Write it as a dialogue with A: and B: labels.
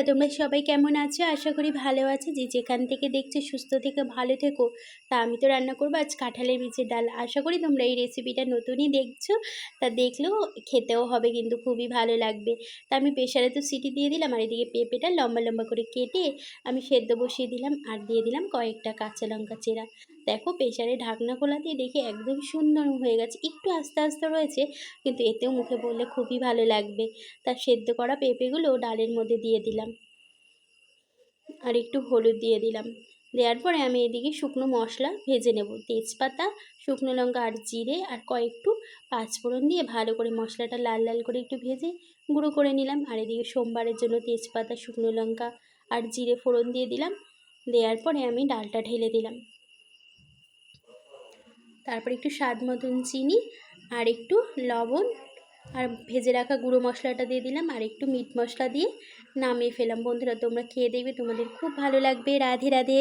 A: তোমরা সবাই কেমন আছো? আশা করি ভালো আছো। যে যেখান থেকে দেখছো সুস্থ থেকে ভালো থেকো। তা আমি তো রান্না করবো আজ কাঁঠালের বীজের ডাল। আশা করি তোমরা এই রেসিপিটা নতুনই দেখছো। তা দেখলেও খেতেও হবে কিন্তু খুবই ভালো লাগবে। তা আমি প্রেসারে তো সিটি দিয়ে দিলাম, আর এদিকে পেঁপেটা লম্বা লম্বা করে কেটে আমি সেদ্ধ বসিয়ে দিলাম, আর দিয়ে দিলাম কয়েকটা কাঁচা লঙ্কা চেরা। দেখো প্রেসারে ঢাকনা খোলা দিয়ে দেখে একদম সুন্দর হয়ে গেছে। একটু আস্তে আস্তে রয়েছে, কিন্তু এতেও মুখে বললে খুবই ভালো লাগবে। তার সেদ্ধ করা পেঁপেগুলো ডালের মধ্যে দিয়ে দিলাম, আর একটু হলুদ দিয়ে দিলাম। দেওয়ার পরে আমি এদিকে শুকনো মশলা ভেজে নেব। তেজপাতা, শুকনো লঙ্কা আর জিরে আর কয়েকটু পাঁচফোড়ন দিয়ে ভালো করে মশলাটা লাল লাল করে একটু ভেজে গুঁড়ো করে নিলাম। আর এদিকে সোমবারের জন্য তেজপাতা, শুকনো লঙ্কা আর জিরে ফোড়ন দিয়ে দিলাম। দেওয়ার পরে আমি ডালটা ঢেলে দিলাম। তারপর একটু স্বাদ মতন চিনি আর একটু লবণ আর ভেজে রাখা গুঁড়ো মশলাটা দিয়ে দিলাম, আর একটু মিট মশলা দিয়ে নামিয়ে ফেলাম। বন্ধুরা তোমরা খেয়ে দেখবে, তোমাদের খুব ভালো লাগবে। রাধে রাধে।